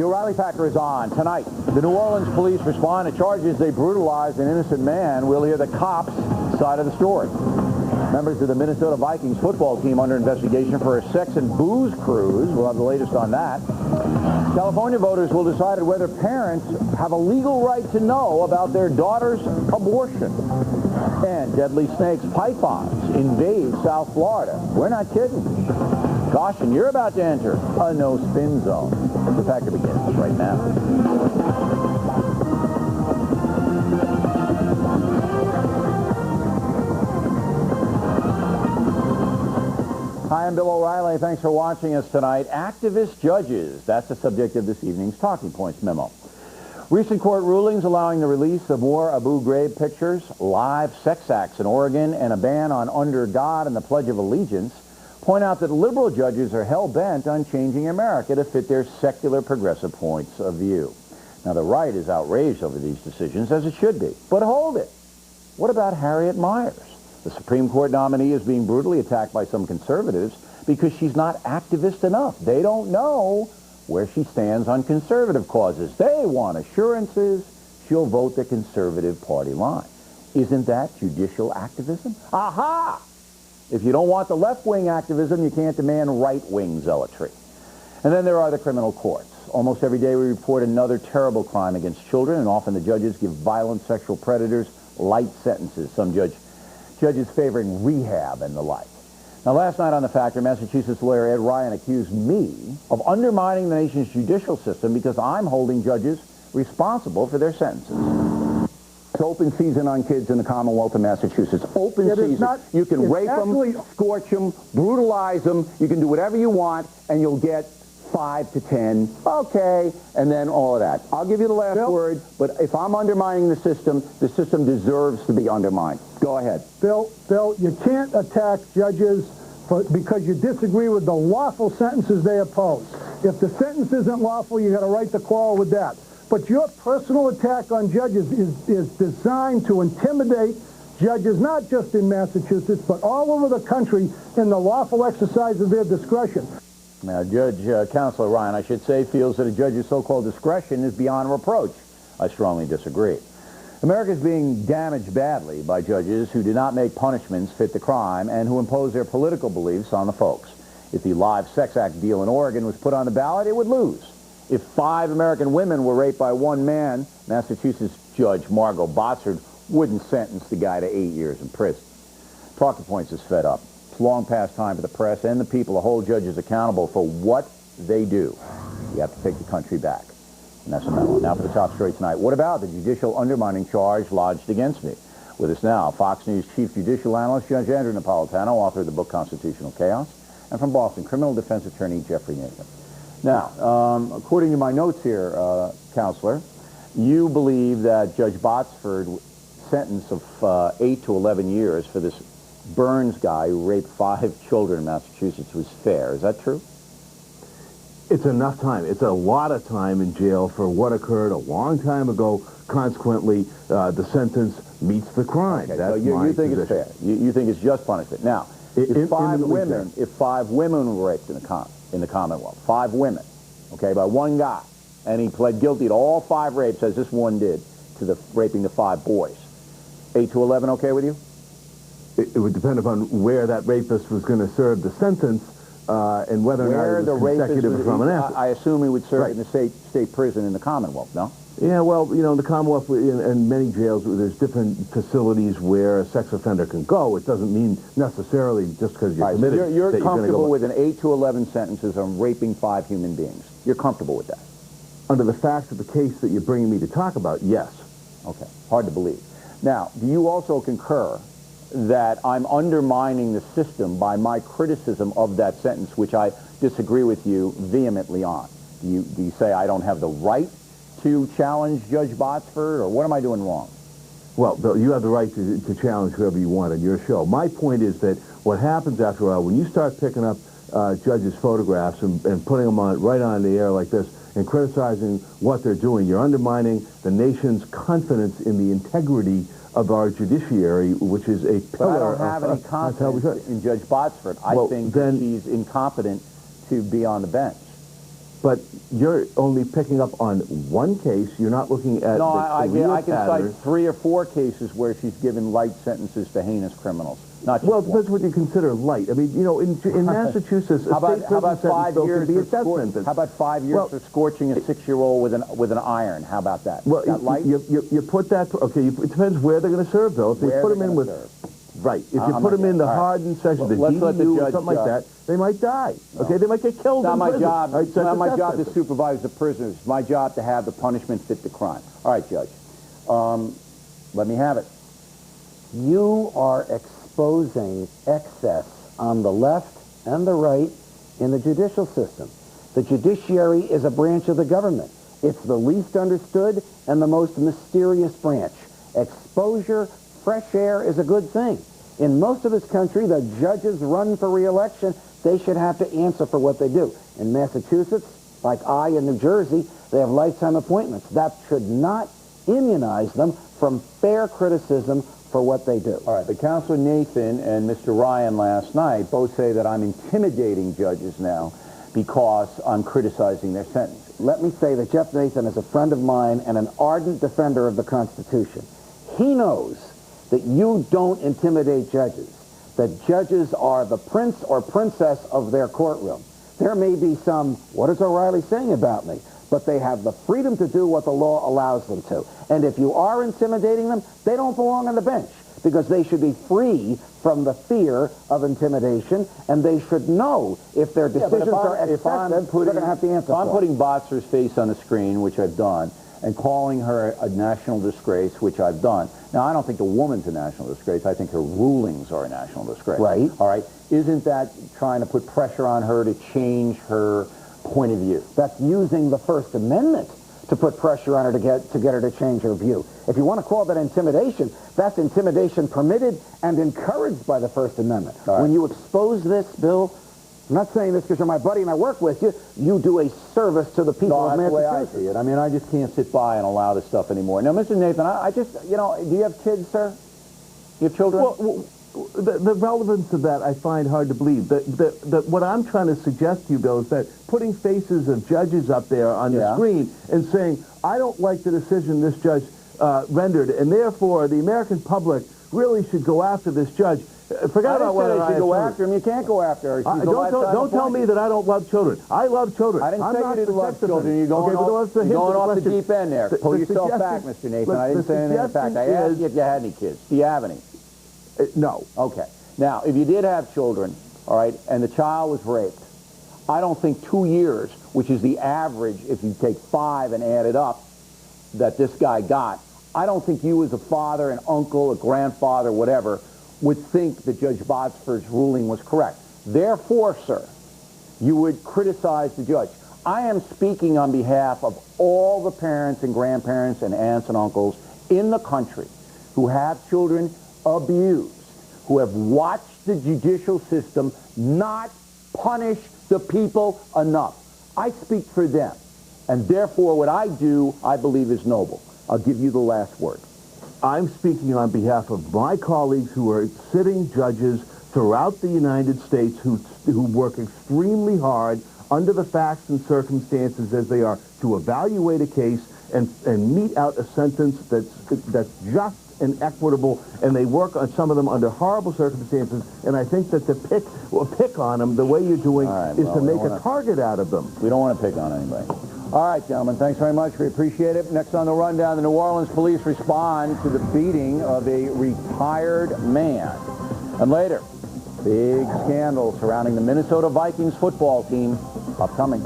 The O'Reilly Factor is on. Tonight, the New Orleans police respond to charges they brutalized an innocent man. We'll hear the cops' side of the story. Members of the Minnesota Vikings football team under investigation for a sex and booze cruise. We'll have the latest on that. California voters will decide whether parents have a legal right to know about their daughter's abortion. And deadly snakes pythons invade South Florida. We're not kidding. Caution, you're about to enter a no-spin zone. The Factor begins right now. Hi, I'm Bill O'Reilly. Thanks for watching us tonight. Activist judges, that's the subject of this evening's Talking Points memo. Recent court rulings allowing the release of more Abu Ghraib pictures, live sex acts in Oregon, and a ban on Under God and the Pledge of Allegiance point out that liberal judges are hell-bent on changing America to fit their secular progressive points of view. Now, the right is outraged over these decisions, as it should be. But hold it. What about Harriet Miers? The Supreme Court nominee is being brutally attacked by some conservatives because she's not activist enough. They don't know where she stands on conservative causes. They want assurances she'll vote the conservative party line. Isn't that judicial activism? Aha! If you don't want the left-wing activism, you can't demand right-wing zealotry. And then there are the criminal courts. Almost every day we report another terrible crime against children, and often the judges give violent sexual predators light sentences. Some judges favoring rehab and the like. Now, last night on The Factor, Massachusetts lawyer Ed Ryan accused me of undermining the nation's judicial system because I'm holding judges responsible for their sentences. It's open season on kids in the Commonwealth of Massachusetts. Open season. You can rape them, scorch them, brutalize them. You can do whatever you want, and you'll get 5 to 10. Okay, and then all of that. I'll give you the last word, but if I'm undermining the system deserves to be undermined. Go ahead. Bill, you can't attack judges because you disagree with the lawful sentences they oppose. If the sentence isn't lawful, you got a right to quarrel with that. But your personal attack on judges is designed to intimidate judges, not just in Massachusetts, but all over the country in the lawful exercise of their discretion. Now, Counselor Ryan, I should say, feels that a judge's so-called discretion is beyond reproach. I strongly disagree. America is being damaged badly by judges who do not make punishments fit the crime and who impose their political beliefs on the folks. If the live sex act deal in Oregon was put on the ballot, it would lose. If 5 American women were raped by one man, Massachusetts Judge Margot Botsford wouldn't sentence the guy to 8 years in prison. Talking Points is fed up. It's long past time for the press and the people to hold judges accountable for what they do. You have to take the country back. And that's a memo. Now for the top story tonight. What about the judicial undermining charge lodged against me? With us now, Fox News Chief Judicial Analyst Judge Andrew Napolitano, author of the book Constitutional Chaos, and from Boston, criminal defense attorney Jeffrey Nathan. Now, according to my notes here, Counselor, you believe that Judge Botsford's sentence of 8 to 11 years for this Burns guy who raped 5 children in Massachusetts was fair. Is that true? It's enough time. It's a lot of time in jail for what occurred a long time ago. Consequently, the sentence meets the crime. Okay, that's so you think position. it's fair. You think it's just punishment. Now, if 5 women were raped in the Commonwealth, 5 women, okay, by one guy, and he pled guilty to all 5 rapes, as this one did, to the raping the 5 boys, 8 to 11 okay with you? It would depend upon where that rapist was going to serve the sentence and whether or not it was consecutive from an answer. I assume he would serve in the state prison in the Commonwealth, no? Yeah, well, you know, in the Commonwealth, in many jails, there's different facilities where a sex offender can go. It doesn't mean necessarily just because you're committed. So you're comfortable with an 8 to 11 sentences on raping 5 human beings. You're comfortable with that? Under the facts of the case that you're bringing me to talk about, yes. Okay, hard to believe. Now, do you also concur that I'm undermining the system by my criticism of that sentence, which I disagree with you vehemently on? Do you say I don't have the right to challenge Judge Botsford, or what am I doing wrong? Well, Bill, you have the right to challenge whoever you want on your show. My point is that what happens after a while, when you start picking up judges' photographs and putting them right on the air like this and criticizing what they're doing, you're undermining the nation's confidence in the integrity of our judiciary, which is a pillar of... But I don't have any confidence in Judge Botsford. I think that she's incompetent to be on the bench. but you're only picking up on one case. You're not looking at No, the I can pattern. cite 3 or 4 cases where she's given light sentences to heinous criminals. Not just Well, it one. depends what you consider light. I mean, you know, in Massachusetts, a state prison sentence can be a death sentence. How about 5 years for scorching a 6-year-old with an iron? How about that? Well, that light? you put that. Okay, it depends where they're going to serve, though. If they put them in with right, if you put them in the hardened section, the DEU or something like that, they might die. No. Okay, they might get killed. It's not in my prison. job. Right, it's not my job to supervise the prisoners. It's my job to have the punishment fit the crime. All right, Judge. Let me have it. You are exposing excess on the left and the right in the judicial system. The judiciary is a branch of the government. It's the least understood and the most mysterious branch. Exposure, fresh air is a good thing. In most of this country, the judges run for re-election. They should have to answer for what they do. In Massachusetts, like in New Jersey, they have lifetime appointments. That should not immunize them from fair criticism for what they do. All right, but Counselor Nathan and Mr. Ryan last night both say that I'm intimidating judges now because I'm criticizing their sentence. Let me say that Jeff Nathan is a friend of mine and an ardent defender of the Constitution. He knows that you don't intimidate judges, that judges are the prince or princess of their courtroom. There may be some, what is O'Reilly saying about me? But they have the freedom to do what the law allows them to. And if you are intimidating them, they don't belong on the bench, because they should be free from the fear of intimidation, and they should know if their decisions are excessive, they're going to have to answer for it. If I'm putting it. Botzer's face on the screen, which I've done, and calling her a national disgrace, which I've done. Now, I don't think the woman's a national disgrace. I think her rulings are a national disgrace. Right. All right. Isn't that trying to put pressure on her to change her point of view? That's using the First Amendment to put pressure on her to get her to change her view. If you want to call that intimidation, that's intimidation permitted and encouraged by the First Amendment. Right. When you expose this, Bill, I'm not saying this because you're my buddy and I work with you, you do a service to the people of Massachusetts. That's the way I see it. I mean, I just can't sit by and allow this stuff anymore. Now, Mr. Nathan, I just, you know, do you have kids, sir? You have children? Well, the relevance of that I find hard to believe. What I'm trying to suggest to you, Bill, is that putting faces of judges up there on the screen and saying, I don't like the decision this judge rendered, and therefore the American public really should go after this judge. Forget about whether I should go after him. You can't go after her. Don't tell me that I don't love children. I love children. I didn't say you didn't love children. You're going off the deep end there. Pull yourself back, Mr. Nathan. I didn't say anything in fact. I asked you if you had any kids. Do you have any? No. Okay. Now, if you did have children, all right, and the child was raped, I don't think 2 years, which is the average if you take 5 and add it up, that this guy got, I don't think you as a father, an uncle, a grandfather, whatever, would think that Judge Botsford's ruling was correct. Therefore, sir, you would criticize the judge. I am speaking on behalf of all the parents and grandparents and aunts and uncles in the country who have children abused, who have watched the judicial system not punish the people enough. I speak for them, and therefore what I do, I believe, is noble. I'll give you the last word. I'm speaking on behalf of my colleagues who are sitting judges throughout the United States who work extremely hard under the facts and circumstances as they are to evaluate a case and mete out a sentence that's just and equitable, and they work on some of them under horrible circumstances, and I think that to pick on them the way you're doing is to make a target out of them. We don't want to pick on anybody. All right, gentlemen, thanks very much. We appreciate it. Next on the rundown, the New Orleans police respond to the beating of a retired man. And later, big scandal surrounding the Minnesota Vikings football team upcoming.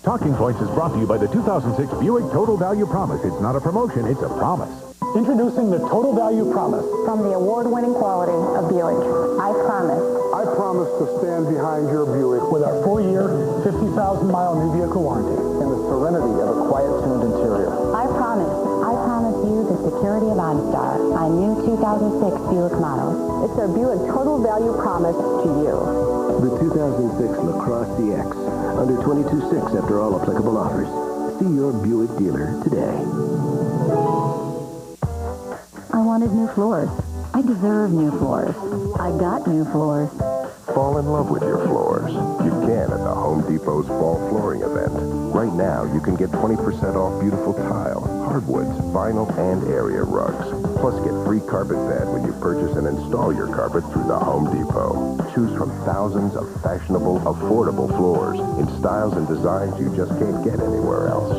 Talking Points is brought to you by the 2006 Buick Total Value Promise. It's not a promotion, it's a promise. Introducing the Total Value Promise. From the award-winning quality of Buick, I promise. I promise to stand behind your Buick with our 4-year, 50,000-mile new vehicle warranty and the serenity of a quiet-tuned interior. I promise you the security of OnStar, my new 2006 Buick model. It's our Buick Total Value Promise to you. The 2006 LaCrosse CX, under $22,600 after all applicable offers. See your Buick dealer today. I wanted new floors. I deserve new floors. I got new floors. Fall in love with your floors. You can at the Home Depot's Fall Flooring event. Right now, you can get 20% off beautiful tile, hardwoods, vinyl, and area rugs. Plus, get free carpet bed when you purchase and install your carpet through the Home Depot. Choose from thousands of fashionable, affordable floors in styles and designs you just can't get anywhere else.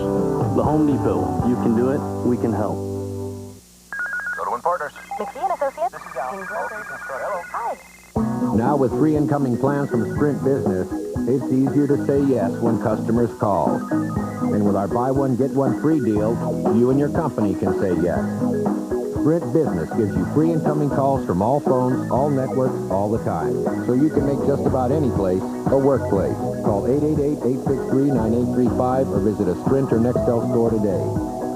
The Home Depot. You can do it. We can help. Go to Partners. McPhee & Associates. This is Al. Hello. Hi. Now with free incoming plans from Sprint Business, it's easier to say yes when customers call. And with our buy one, get one free deal, you and your company can say yes. Sprint Business gives you free incoming calls from all phones, all networks, all the time. So you can make just about any place a workplace. Call 888-863-9835 or visit a Sprint or Nextel store today.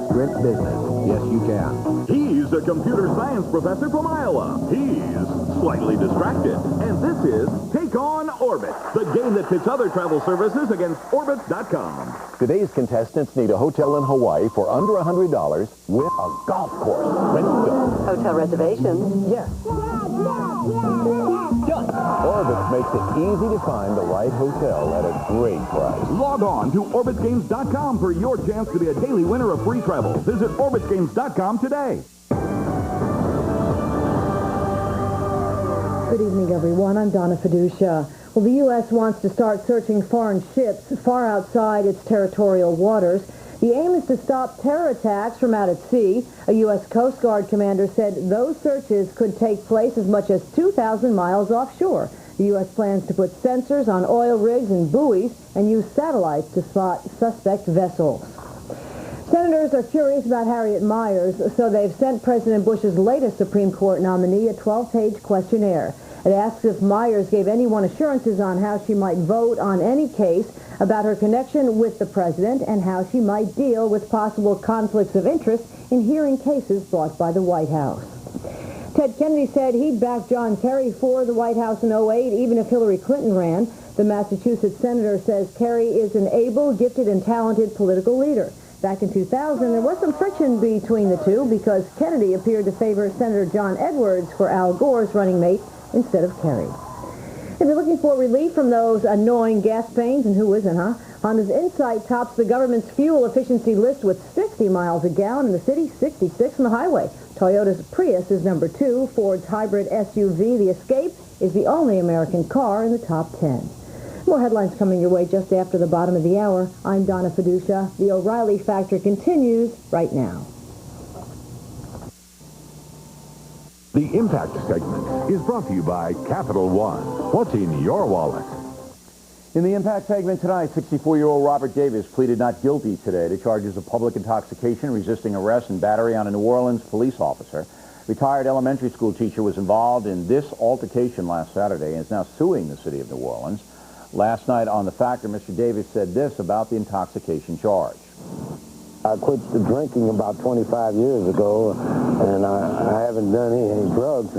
Sprint Business. Yes, you can. He's a computer science professor from Iowa. He's slightly distracted. And this is Take On Orbit, the game that pits other travel services against Orbit.com. Today's contestants need a hotel in Hawaii for under $100 with a golf course. Ready to go. Hotel reservations? Yes. Orbit makes it easy to find the right hotel at a great price. Log on to OrbitGames.com for your chance to be a daily winner of free travel. Visit OrbitGames.com today. Good evening, everyone. I'm Donna Fiducia. Well, the U.S. wants to start searching foreign ships far outside its territorial waters. The aim is to stop terror attacks from out at sea. A U.S. Coast Guard commander said those searches could take place as much as 2,000 miles offshore. The U.S. plans to put sensors on oil rigs and buoys and use satellites to spot suspect vessels. Senators are curious about Harriet Miers, so they've sent President Bush's latest Supreme Court nominee a 12-page questionnaire. It asks if Miers gave anyone assurances on how she might vote on any case, about her connection with the president, and how she might deal with possible conflicts of interest in hearing cases brought by the White House. Ted Kennedy said he'd back John Kerry for the White House in 2008, even if Hillary Clinton ran. The Massachusetts senator says Kerry is an able, gifted, and talented political leader. Back in 2000, there was some friction between the two because Kennedy appeared to favor Senator John Edwards for Al Gore's running mate instead of Kerry. If you're looking for relief from those annoying gas pains, and who isn't, huh? Honda's Insight tops the government's fuel efficiency list with 60 miles a gallon in the city, 66 on the highway. Toyota's Prius is number 2. Ford's hybrid SUV, the Escape, is the only American car in the top 10. More headlines coming your way just after the bottom of the hour. I'm Donna Fiducia. The O'Reilly Factor continues right now. The Impact segment is brought to you by Capital One. What's in your wallet? In the Impact segment tonight, 64-year-old Robert Davis pleaded not guilty today to charges of public intoxication, resisting arrest, and battery on a New Orleans police officer. Retired elementary school teacher was involved in this altercation last Saturday and is now suing the city of New Orleans. Last night on The Factor, Mr. Davis said this about the intoxication charge. I quit drinking about 25 years ago, and I haven't done any drugs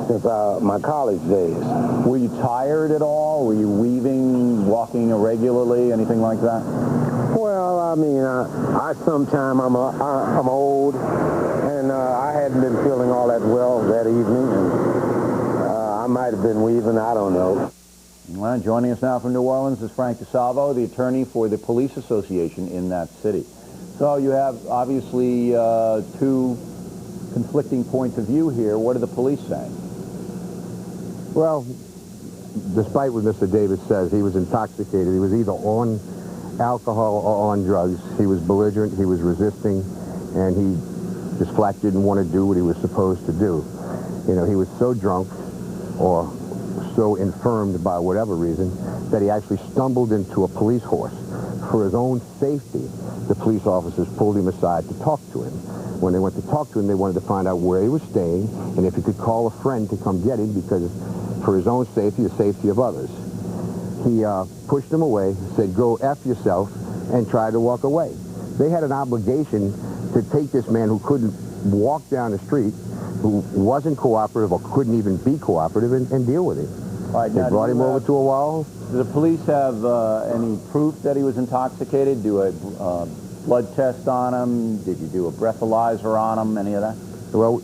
since my college days. Were you tired at all? Were you weaving, walking irregularly, anything like that? Well, I mean, sometimes I'm old, and I hadn't been feeling all that well that evening, and I might have been weaving, I don't know. Well, joining us now from New Orleans is Frank DeSalvo, the attorney for the police association in that city. So you have, obviously, two conflicting points of view here. What are the police saying? Well, despite what Mr. Davis says, he was intoxicated. He was either on alcohol or on drugs. He was belligerent, he was resisting, and he just flat didn't want to do what he was supposed to do. You know, he was so drunk or so infirmed by whatever reason that he actually stumbled into a police horse. For his own safety, the police officers pulled him aside to talk to him. When they went to talk to him, they wanted to find out where he was staying and if he could call a friend to come get him, because for his own safety, the safety of others. He pushed him away, said, "Go F yourself," and tried to walk away. They had an obligation to take this man who couldn't walk down the street, who wasn't cooperative or couldn't even be cooperative, and deal with him. All right, they brought him over to a wall. Do the police have any proof that he was intoxicated? Do a blood test on him? Did you do a breathalyzer on him? Any of that? Well,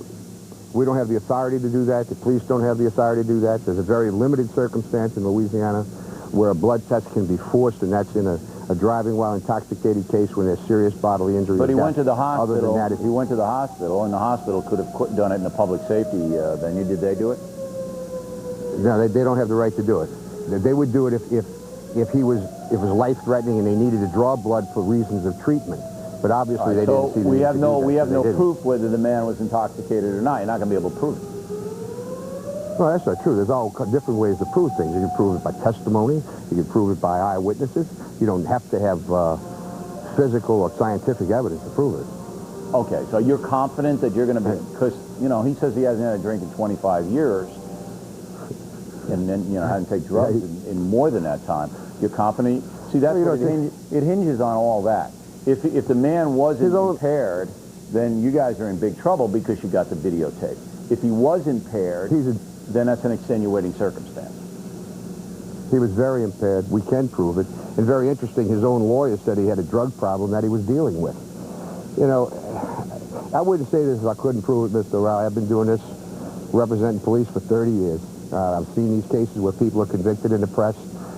We don't have the authority to do that. The police don't have the authority to do that. There's a very limited circumstance in Louisiana where a blood test can be forced, and that's in a driving while intoxicated case when there's serious bodily injury. But he went to the hospital. Other than that, he went to the hospital, and the hospital could have done it in a public safety venue. Did they do it? No, they don't have the right to do it. They would do it if it was life-threatening and they needed to draw blood for reasons of treatment. But obviously they didn't see the we have no didn't. proof whether the man was intoxicated or not. You're not going to be able to prove it. No, that's not true. There's all different ways to prove things. You can prove it by testimony. You can prove it by eyewitnesses. You don't have to have physical or scientific evidence to prove it. Okay, so you're confident that you're going to be, because, you know, he says he hasn't had a drink in 25 years, and then, you know, hadn't taken drugs in more than that time. You're confident? See, that's what it hinges on all that. If the man wasn't impaired, then you guys are in big trouble because you got the videotape. If he was impaired, then that's an extenuating circumstance. He was very impaired. We can prove it. And very interesting, his own lawyer said he had a drug problem that he was dealing with. You know, I wouldn't say this if I couldn't prove it, Mr. O'Reilly. I've been doing this, representing police for 30 years. I've seen these cases where people are convicted in the press.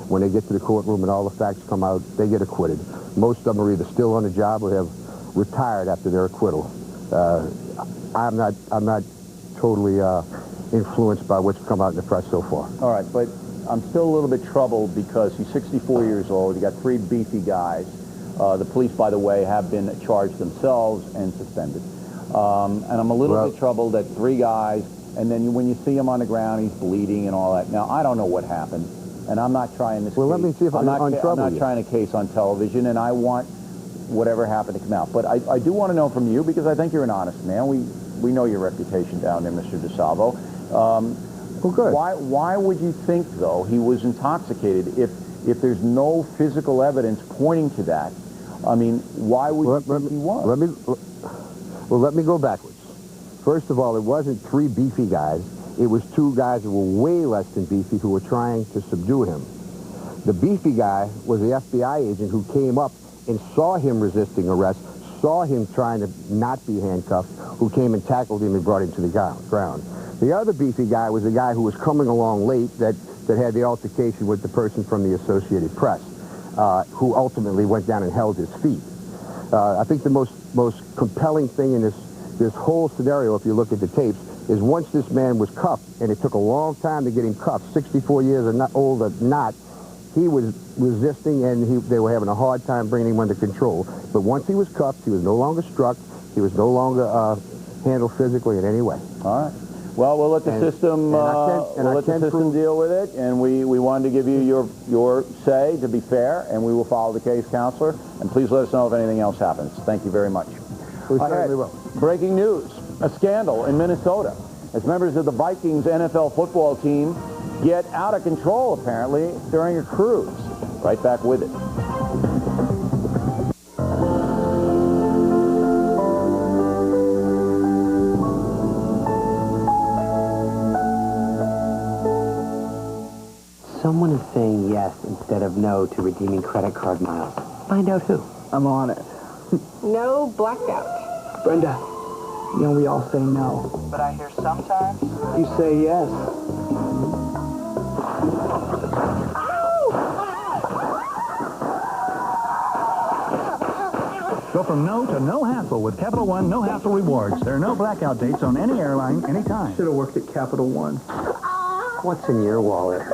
When they get to the courtroom and all the facts come out, they get acquitted. Most of them are either still on the job or have retired after their acquittal. I'm not totally influenced by what's come out in the press so far. All right, but I'm still a little bit troubled because he's 64 years old. You got 3 beefy guys. The police, by the way, have been charged themselves and suspended. And I'm a little bit troubled that 3 guys, and then when you see him on the ground, he's bleeding and all that. Now, I don't know what happened, and I'm not trying this Well, case. let me see if I'm not trying a case on television, and I want whatever happened to come out. But I do want to know from you, because I think you're an honest man. We know your reputation down there, Mr. DeSalvo. Well, good. Why would you think, though, he was intoxicated if there's no physical evidence pointing to that? I mean, why would you think he was? Let me go backwards. First of all, it wasn't 3 beefy guys. It was 2 guys who were way less than beefy who were trying to subdue him. The beefy guy was the FBI agent who came up and saw him resisting arrest, saw him trying to not be handcuffed, who came and tackled him and brought him to the ground. The other beefy guy was the guy who was coming along late that had the altercation with the person from the Associated Press, who ultimately went down and held his feet. I think the most compelling thing in this whole scenario, if you look at the tapes, is once this man was cuffed, and it took a long time to get him cuffed, 64 years old or not, he was resisting, and they were having a hard time bringing him under control. But once he was cuffed, he was no longer struck, he was no longer handled physically in any way. All right. Well, we'll let the system deal with it, and we wanted to give you your say to be fair, and we will follow the case, Counselor. And please let us know if anything else happens. Thank you very much. We certainly will. Breaking news: a scandal in Minnesota as members of the Vikings NFL football team get out of control apparently during a cruise. Right back with it. Someone is saying yes instead of no to redeeming credit card miles. Find out who. I'm on it. No blackout. Brenda, you know we all say no. But I hear sometimes you say yes. Go from no to no hassle with Capital One No Hassle Rewards. There are no blackout dates on any airline, anytime. Should have worked at Capital One. What's in your wallet?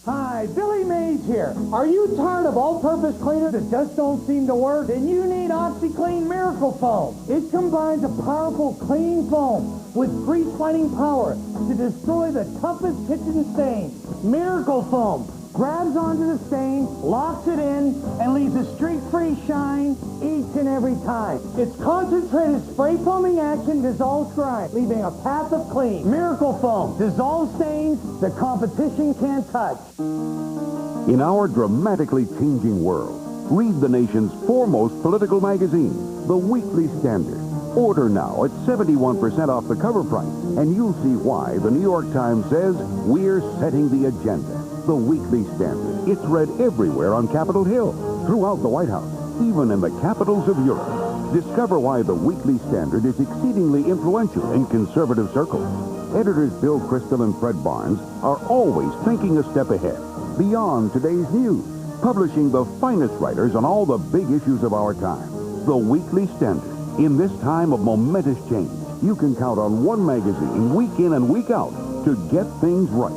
Hi, Billy Mays here. Are you tired of all-purpose cleaners that just don't seem to work? Then you need OxyClean Miracle Foam. It combines a powerful clean foam with freeze-fighting power to destroy the toughest kitchen stains. Miracle Foam grabs onto the stain, locks it in, and leaves a streak-free shine each and every time. Its concentrated spray foaming action dissolves grime, leaving a path of clean. Miracle Foam dissolves stains the competition can't touch. In our dramatically changing world, read the nation's foremost political magazine, The Weekly Standard. Order now at 71% off the cover price, and you'll see why the New York Times says we're setting the agenda. The Weekly Standard. It's read everywhere on Capitol Hill, throughout the White House, even in the capitals of Europe. Discover why the Weekly Standard is exceedingly influential in conservative circles. Editors Bill Crystal and Fred Barnes are always thinking a step ahead, beyond today's news, publishing the finest writers on all the big issues of our time. The Weekly Standard. In this time of momentous change, you can count on one magazine week in and week out to get things right.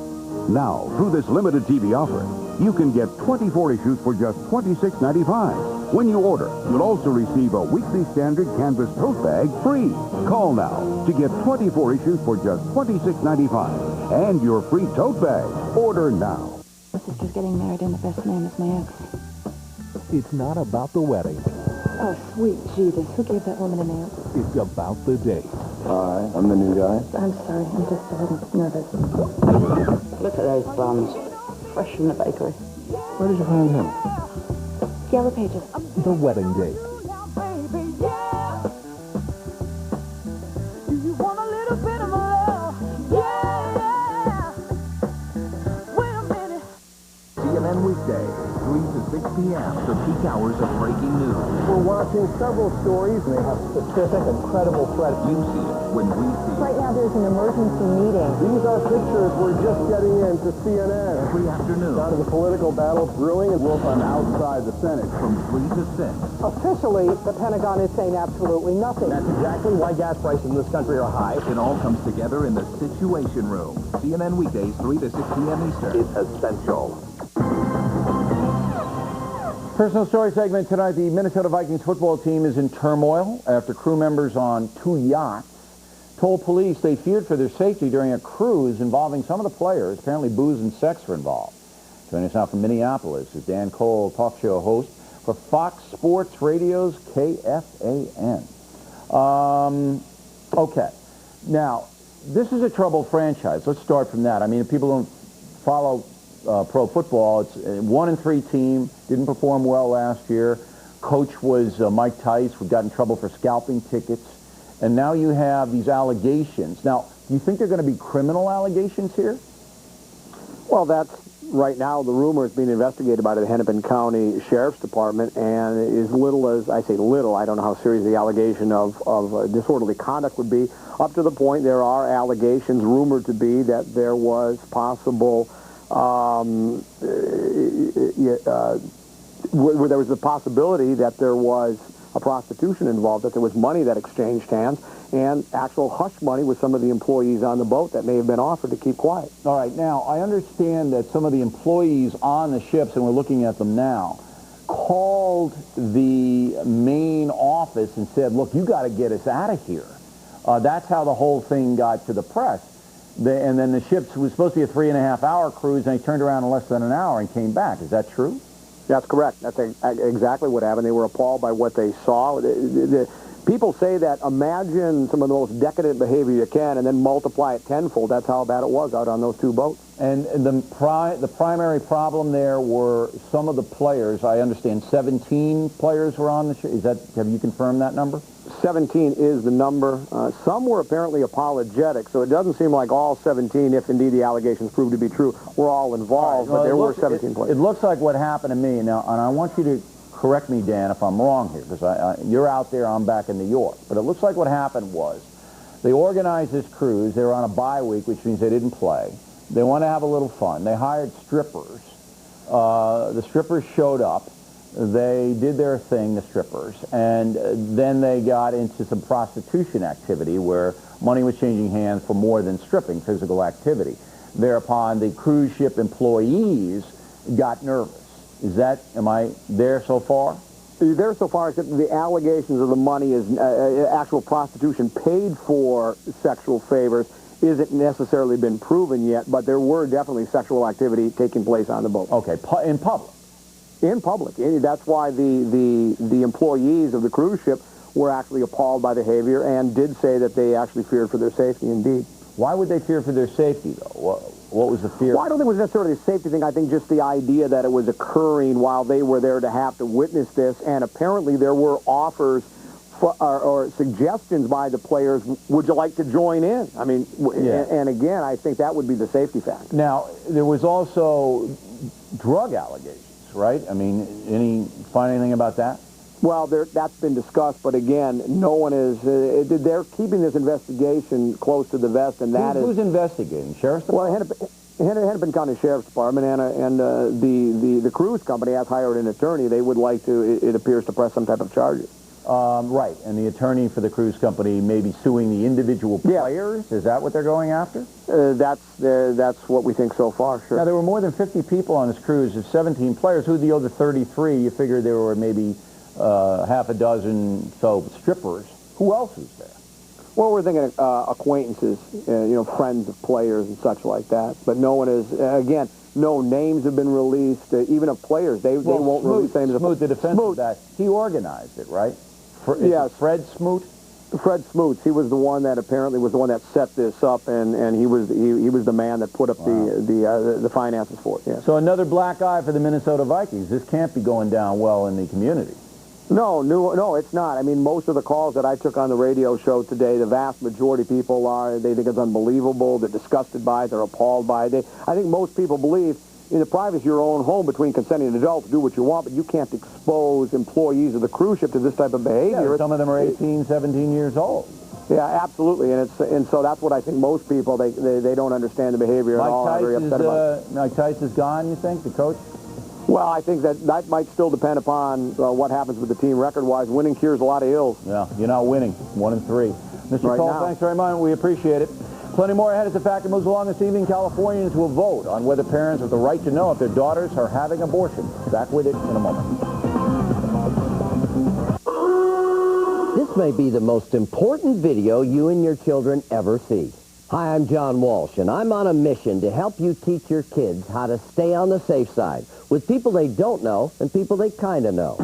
Now, through this limited TV offer, you can get 24 issues for just $26.95. When you order, you'll also receive a Weekly Standard canvas tote bag free. Call now to get 24 issues for just $26.95 and your free tote bag. Order now. My sister's getting married and the best man is my ex. It's not about the wedding. Oh, sweet Jesus. Who gave that woman a name? It's about the day. Hi, I'm the new guy. I'm sorry. I'm just a little nervous. Look at those buns. Fresh from the bakery. Where did you find him? Yellow Pages. The wedding date. CNN weekday, 3 to 6 p.m., the peak hours of breaking news. We're watching several stories, and they have specific and credible threats. You see it when we see it. Right now there's an emergency meeting. These are pictures we're just getting into CNN. Every afternoon. Down to the political battle brewing and wolf on outside the Senate. From 3 to 6. Officially, the Pentagon is saying absolutely nothing. That's exactly why gas prices in this country are high. It all comes together in the Situation Room. CNN weekdays, 3 to 6 p.m. Eastern. It's essential. Personal story segment tonight. The Minnesota Vikings football team is in turmoil after crew members on 2 yachts told police they feared for their safety during a cruise involving some of the players. Apparently booze and sex were involved. Joining us now from Minneapolis is Dan Cole, talk show host for Fox Sports Radio's KFAN. Okay. Now, this is a troubled franchise. Let's start from that. I mean, if people don't follow pro football, it's a 1-3 team, didn't perform well last year. Coach was Mike Tice, who got in trouble for scalping tickets. And now you have these allegations. Now, do you think they're going to be criminal allegations here? Well, that's right now the rumor is being investigated by the Hennepin County Sheriff's Department, and as little as, I say little, I don't know how serious the allegation of disorderly conduct would be, up to the point there are allegations rumored to be that there was possible where there was the possibility that there was a prostitution involved, that there was money that exchanged hands, and actual hush money with some of the employees on the boat that may have been offered to keep quiet. All right. Now, I understand that some of the employees on the ships, and we're looking at them now, called the main office and said, look, you got to get us out of here. That's how the whole thing got to the press. And then the ships was supposed to be a 3.5-hour cruise, and they turned around in less than an hour and came back. Is that true? That's correct. That's exactly what happened. They were appalled by what they saw. People say that imagine some of the most decadent behavior you can and then multiply it tenfold. That's how bad it was out on those 2 boats. And the primary problem there were some of the players. I understand 17 players were on the ship. Have you confirmed that number? 17 is the number. Some were apparently apologetic, so it doesn't seem like all 17, if indeed the allegations prove to be true, were all involved, right, well, but there were 17 players. It looks like what happened to me. Now, and I want you to correct me, Dan, if I'm wrong here, because you're out there, I'm back in New York. But it looks like what happened was they organized this cruise. They were on a bye week, which means they didn't play. They wanted to have a little fun. They hired strippers. The strippers showed up. They did their thing, the strippers, and then they got into some prostitution activity where money was changing hands for more than stripping, physical activity. Thereupon, the cruise ship employees got nervous. Am I there so far? You're there so far, except the allegations of the money is actual prostitution paid for sexual favors isn't necessarily been proven yet, but there were definitely sexual activity taking place on the boat. Okay, in public? In public. That's why the employees of the cruise ship were actually appalled by the behavior and did say that they actually feared for their safety indeed. Why would they fear for their safety, though? What was the fear? Well, I don't think it was necessarily a safety thing. I think just the idea that it was occurring while they were there to have to witness this, and apparently there were offers or suggestions by the players, would you like to join in? I mean, yeah. And again, I think that would be the safety factor. Now, there was also drug allegations, right? I mean, find anything about that? Well, that's been discussed, but again, no one is. They're keeping this investigation close to the vest, and Who's investigating? Sheriff's Department? Well, Hennepin County Sheriff's Department and the cruise company has hired an attorney. They would like to, it appears, to press some type of charges. Right, and the attorney for the cruise company may be suing the individual players? Yeah. Is that what they're going after? That's what we think so far, sure. Now, there were more than 50 people on this cruise. There's 17 players. Who the other 33? You figure there were maybe half a dozen strippers. Who else is there? Well, we're thinking acquaintances, friends of players and such like that. But no one is, again, no names have been released. Even of players, they won't release names. Smoot, the defense of that, he organized it, right? Yes. Fred Smoot? Fred Smoot. He was the one that apparently was the one that set this up, and he was the man that put up the finances for it. Yeah. So another black eye for the Minnesota Vikings. This can't be going down well in the community. No, it's not. I mean, most of the calls that I took on the radio show today, the vast majority of people they think it's unbelievable. They're disgusted by it. They're appalled by it. I think most people believe in the privacy of your own home between consenting adults, do what you want, but you can't expose employees of the cruise ship to this type of behavior. Yeah, some of them are 18, 17 years old. Yeah, absolutely, and so that's what I think most people, they don't understand the behavior at all. Very upset about it. Mike Tice is gone, you think, the coach? Well, I think that might still depend upon what happens with the team record-wise. Winning cures a lot of ills. Yeah, you're not winning. 1-3. Mr. Cole, thanks very much. We appreciate it. Plenty more ahead as the factor moves along this evening. Californians will vote on whether parents have the right to know if their daughters are having abortion. Back with it in a moment. This may be the most important video you and your children ever see. Hi, I'm John Walsh, and I'm on a mission to help you teach your kids how to stay on the safe side with people they don't know and people they kind of know.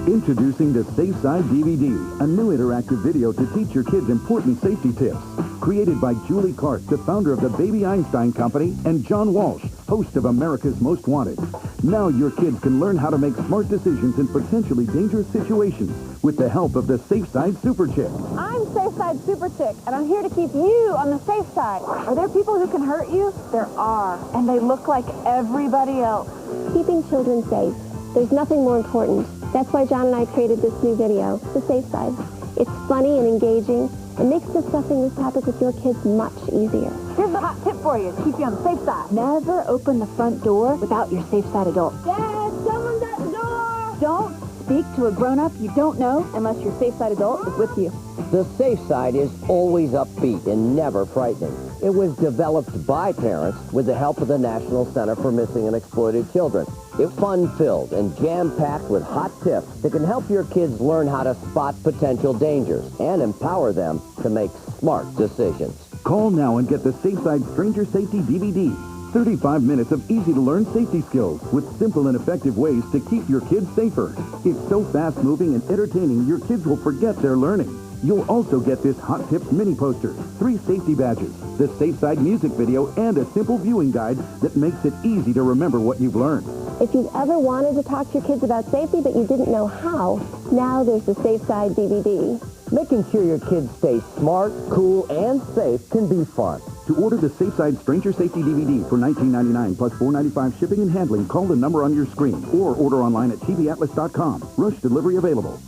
Introducing the Safe Side DVD, a new interactive video to teach your kids important safety tips. Created by Julie Clark, the founder of the Baby Einstein Company, and John Walsh, host of America's Most Wanted. Now your kids can learn how to make smart decisions in potentially dangerous situations with the help of the Safe Side Super Chick. I'm Safe Side Super Chick, and I'm here to keep you on the safe side. Are there people who can hurt you? There are, and they look like everybody else. Keeping children safe. There's nothing more important. That's why John and I created this new video, The Safe Side. It's funny and engaging. It makes discussing this topic with your kids much easier. Here's a hot tip for you to keep you on the safe side. Never open the front door without your safe side adult. Dad, someone's at the door! Don't speak to a grown-up you don't know unless your safe side adult is with you. The safe side is always upbeat and never frightening. It was developed by parents with the help of the National Center for Missing and Exploited Children. It's fun-filled and jam-packed with hot tips that can help your kids learn how to spot potential dangers and empower them to make smart decisions. Call now and get the Safe Side Stranger Safety DVD. 35 minutes of easy-to-learn safety skills with simple and effective ways to keep your kids safer. It's so fast-moving and entertaining, your kids will forget their learning. You'll also get this Hot Tips mini poster, 3 safety badges, the Safe Side music video, and a simple viewing guide that makes it easy to remember what you've learned. If you've ever wanted to talk to your kids about safety but you didn't know how, now there's the Safe Side DVD. Making sure your kids stay smart, cool, and safe can be fun. To order the Safe Side Stranger Safety DVD for $19.99 plus $4.95 shipping and handling, call the number on your screen or order online at tvatlas.com. Rush delivery available.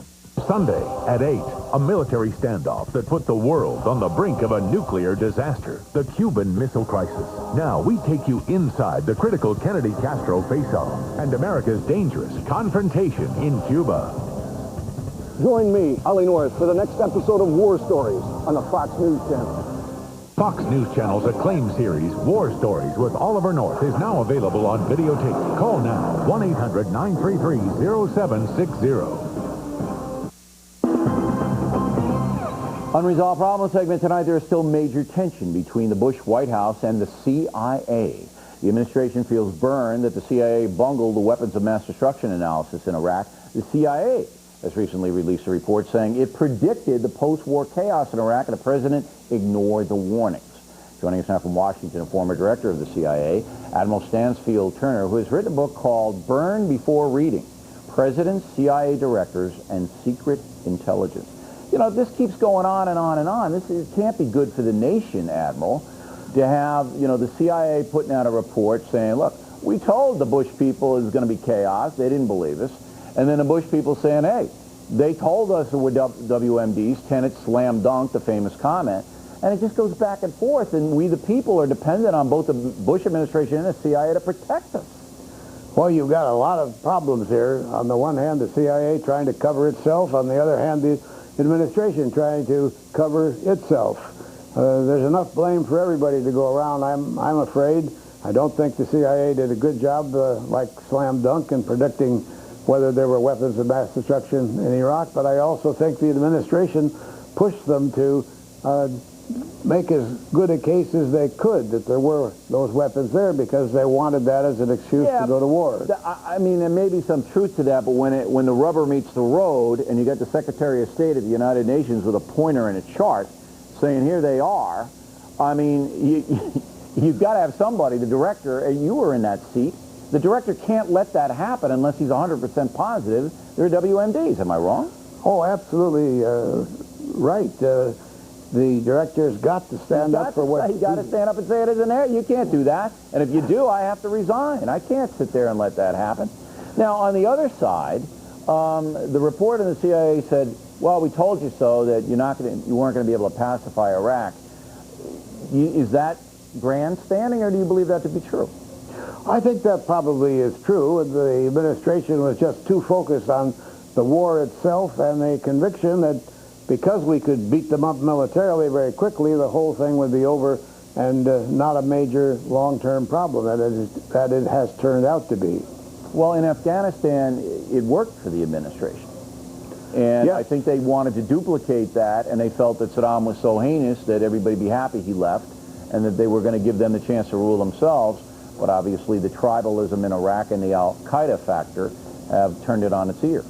Sunday at 8, a military standoff that put the world on the brink of a nuclear disaster, the Cuban Missile Crisis. Now we take you inside the critical Kennedy-Castro face-off and America's dangerous confrontation in Cuba. Join me, Ali Norris, for the next episode of War Stories on the Fox News Channel. Fox News Channel's acclaimed series, War Stories with Oliver North, is now available on videotape. Call now, 1-800-933-0760. Unresolved Problem segment tonight. There is still major tension between the Bush White House and the CIA. The administration feels burned that the CIA bungled the weapons of mass destruction analysis in Iraq. The CIA has recently released a report saying it predicted the post-war chaos in Iraq and the president ignored the warnings. Joining us now from Washington, a former director of the CIA, Admiral Stansfield Turner, who has written a book called Burn Before Reading: Presidents, CIA Directors, and Secret Intelligence. You know, this keeps going on and on and on. It can't be good for the nation, Admiral, to have, the CIA putting out a report saying, look, we told the Bush people it was going to be chaos. They didn't believe us. And then the Bush people saying, hey, They told us it were WMDs, Tenet slam dunk, the famous comment, and it just goes back and forth, and we the people are dependent on both the Bush administration and the CIA to protect us. Well, you've got a lot of problems here. On the one hand, the CIA trying to cover itself. On the other hand, the administration trying to cover itself. There's enough blame for everybody to go around, I'm afraid. I don't think the CIA did a good job, like slam dunk, in predicting whether there were weapons of mass destruction in Iraq, but I also think the administration pushed them to make as good a case as they could that there were those weapons there because they wanted that as an excuse to go to war. I mean, there may be some truth to that, but when the rubber meets the road and you got the Secretary of State of the United Nations with a pointer and a chart saying, here they are, I mean, you've got to have somebody, the director, and you were in that seat, the director can't let that happen unless he's 100% positive they're WMDs. Am I wrong? Oh, absolutely right. The director's got to stand up for what... He's got to stand up and say it isn't there. You can't do that. And if you do, I have to resign. I can't sit there and let that happen. Now, on the other side, the report in the CIA said, well, we told you so, that you weren't going to be able to pacify Iraq. Is that grandstanding, or do you believe that to be true? I think that probably is true. The administration was just too focused on the war itself and the conviction that because we could beat them up militarily very quickly, the whole thing would be over and not a major long-term problem that it has turned out to be. Well, in Afghanistan, it worked for the administration. And I think they wanted to duplicate that, and they felt that Saddam was so heinous that everybody would be happy he left, and that they were going to give them the chance to rule themselves. But obviously the tribalism in Iraq and the al-Qaeda factor have turned it on its ear.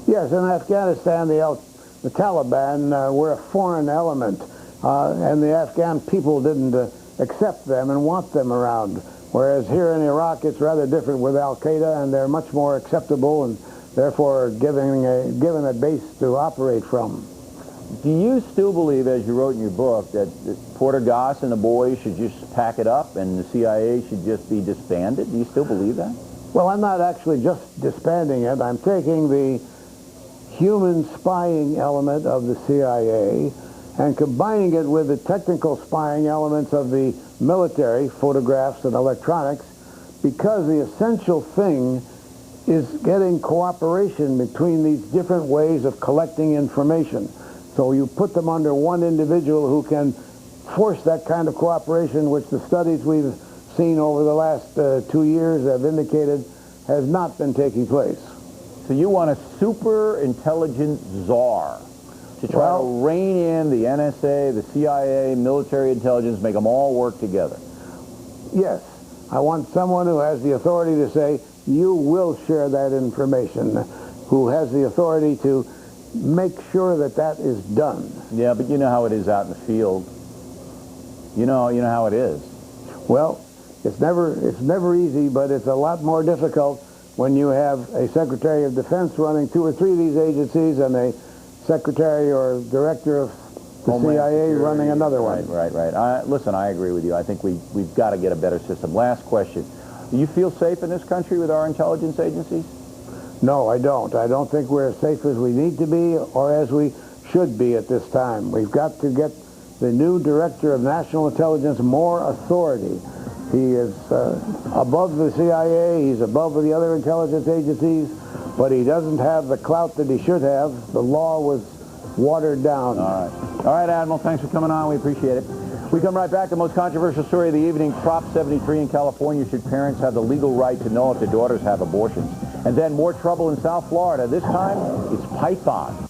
Yes, in Afghanistan, the Taliban were a foreign element, and the Afghan people didn't accept them and want them around. Whereas here in Iraq, it's rather different with al-Qaeda, and they're much more acceptable and therefore given a base to operate from. Do you still believe, as you wrote in your book, that Porter Goss and the boys should just pack it up and the CIA should just be disbanded? Do you still believe that? Well, I'm not actually just disbanding it. I'm taking the human spying element of the CIA and combining it with the technical spying elements of the military, photographs and electronics, because the essential thing is getting cooperation between these different ways of collecting information. So you put them under one individual who can force that kind of cooperation, which the studies we've seen over the last 2 years have indicated has not been taking place. So you want a super intelligent czar to try to rein in the NSA, the CIA, military intelligence, make them all work together? Yes. I want someone who has the authority to say, you will share that information, who has the authority to make sure that that is done. Yeah, but you know how it is out in the field. You know how it is. Well, it's never easy, but it's a lot more difficult when you have a Secretary of Defense running 2 or 3 of these agencies and a Secretary or Director of the CIA running another one. Right. Listen, I agree with you. I think we've got to get a better system. Last question. Do you feel safe in this country with our intelligence agencies? No, I don't. I don't think we're as safe as we need to be or as we should be at this time. We've got to get the new Director of National Intelligence more authority. He is above the CIA, he's above the other intelligence agencies, but he doesn't have the clout that he should have. The law was watered down. All right, Admiral, thanks for coming on. We appreciate it. We come right back to the most controversial story of the evening. Prop 73 in California. Should parents have the legal right to know if their daughters have abortions? And then more trouble in South Florida. This time, it's Python.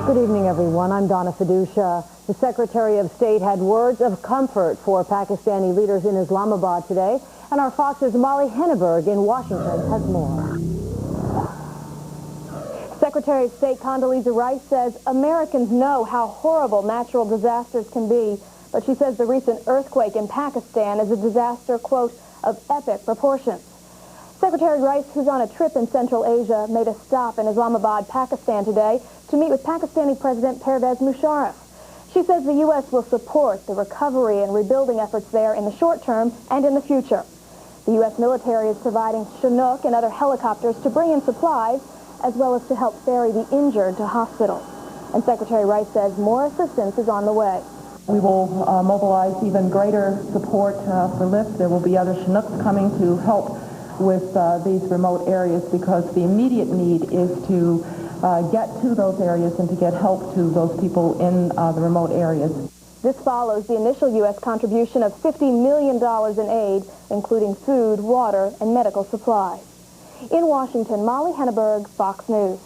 Good evening, everyone. I'm Donna Fiducia. The Secretary of State had words of comfort for Pakistani leaders in Islamabad today. And our Fox's Molly Henneberg in Washington has more. Secretary of State Condoleezza Rice says Americans know how horrible natural disasters can be, but she says the recent earthquake in Pakistan is a disaster, quote, of epic proportions. Secretary Rice, who's on a trip in Central Asia, made a stop in Islamabad, Pakistan today to meet with Pakistani President Pervez Musharraf. She says the U.S. will support the recovery and rebuilding efforts there in the short term and in the future. The U.S. military is providing Chinook and other helicopters to bring in supplies, as well as to help ferry the injured to hospitals. And Secretary Rice says more assistance is on the way. We will mobilize even greater support for lift. There will be other Chinooks coming to help with these remote areas, because the immediate need is to get to those areas and to get help to those people in the remote areas. This follows the initial U.S. contribution of $50 million in aid, including food, water, and medical supplies. In Washington, Molly Henneberg, Fox News.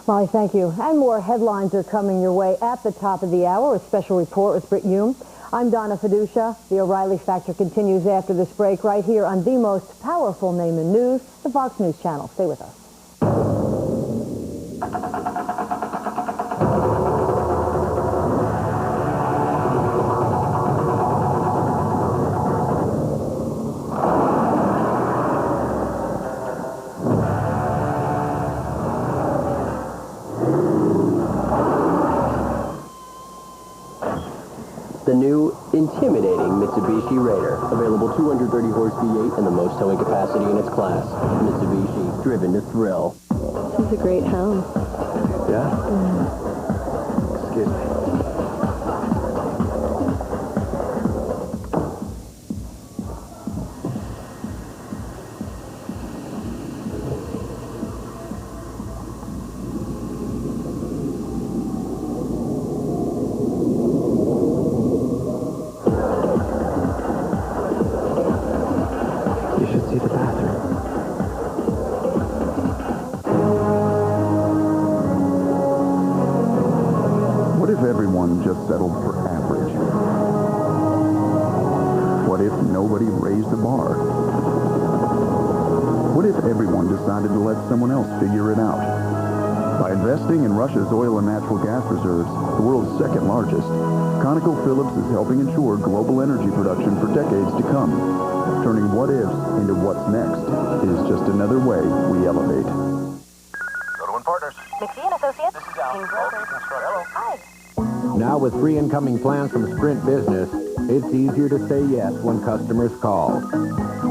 Molly, thank you. And more headlines are coming your way at the top of the hour. A special report with Britt Hume. I'm Donna Fiducia. The O'Reilly Factor continues after this break right here on the most powerful name in news, the Fox News Channel. Stay with us. The new, intimidating Mitsubishi Raider. Available 230 horse V8 and the most towing capacity in its class. Mitsubishi, driven to thrill. This is a great house. Yeah? Excuse me. See the bathroom. What if everyone just settled for average? What if nobody raised the bar? What if everyone decided to let someone else figure it out? By investing in Russia's oil and natural gas reserves, the world's second largest, ConocoPhillips is helping ensure global energy production for decades to come. Turning what ifs into what's next is just another way we elevate. Go to Partners. McPhee & Associates. This is Al. Hello. Hi. Now with free incoming plans from Sprint Business, it's easier to say yes when customers call.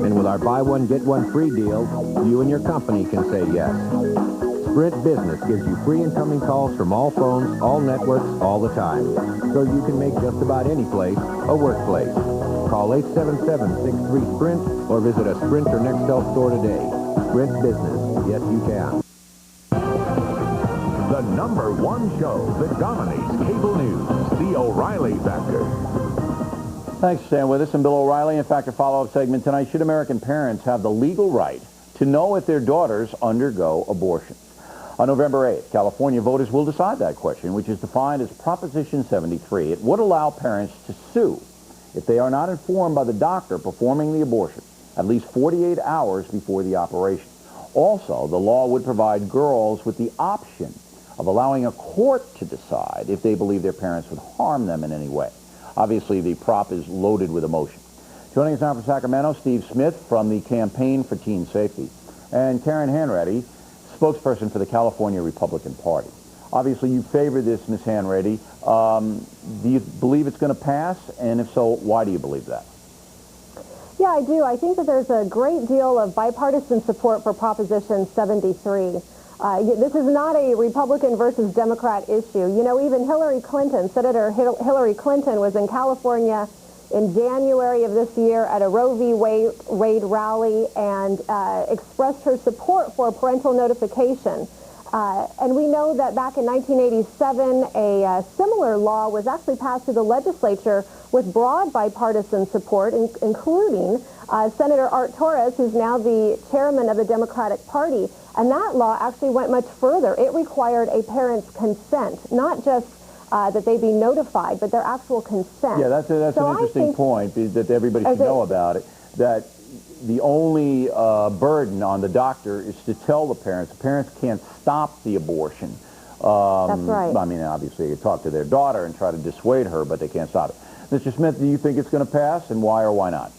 And with our buy one, get one free deal, you and your company can say yes. Sprint Business gives you free incoming calls from all phones, all networks, all the time. So you can make just about any place a workplace. Call 877-63-SPRINT or visit a Sprint or Nextel store today. Sprint Business. Yes, you can. The #1 show that dominates cable news, The O'Reilly Factor. Thanks for staying with us. I'm Bill O'Reilly. In fact, a follow-up segment tonight. Should American parents have the legal right to know if their daughters undergo abortions? On November 8th, California voters will decide that question, which is defined as Proposition 73. It would allow parents to sue if they are not informed by the doctor performing the abortion at least 48 hours before the operation. Also, the law would provide girls with the option of allowing a court to decide if they believe their parents would harm them in any way. Obviously, the prop is loaded with emotion. Joining us now from Sacramento, Steve Smith from the Campaign for Teen Safety, and Karen Hanratty, spokesperson for the California Republican Party. Obviously, you favor this, Ms. Hanratty. Do you believe it's going to pass? And if so, why do you believe that? Yeah, I do. I think that there's a great deal of bipartisan support for Proposition 73. This is not a Republican versus Democrat issue. You know, even Hillary Clinton, Senator Hillary Clinton, was in California in January of this year at a Roe v. Wade rally and expressed her support for parental notification. And we know that back in 1987, a similar law was actually passed through the legislature with broad bipartisan support, including Senator Art Torres, who's now the chairman of the Democratic Party. And that law actually went much further. It required a parent's consent, not just that they be notified, but their actual consent. Yeah, that's an interesting point that everybody should know about it, that the only burden on the doctor is to tell the parents. The parents can't stop the abortion. That's right. I mean, obviously, they talk to their daughter and try to dissuade her, but they can't stop it. Mr. Smith, do you think it's going to pass, and why or why not?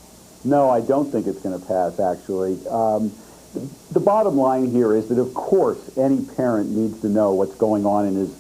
No, I don't think it's going to pass, actually. The bottom line here is that, of course, any parent needs to know what's going on in his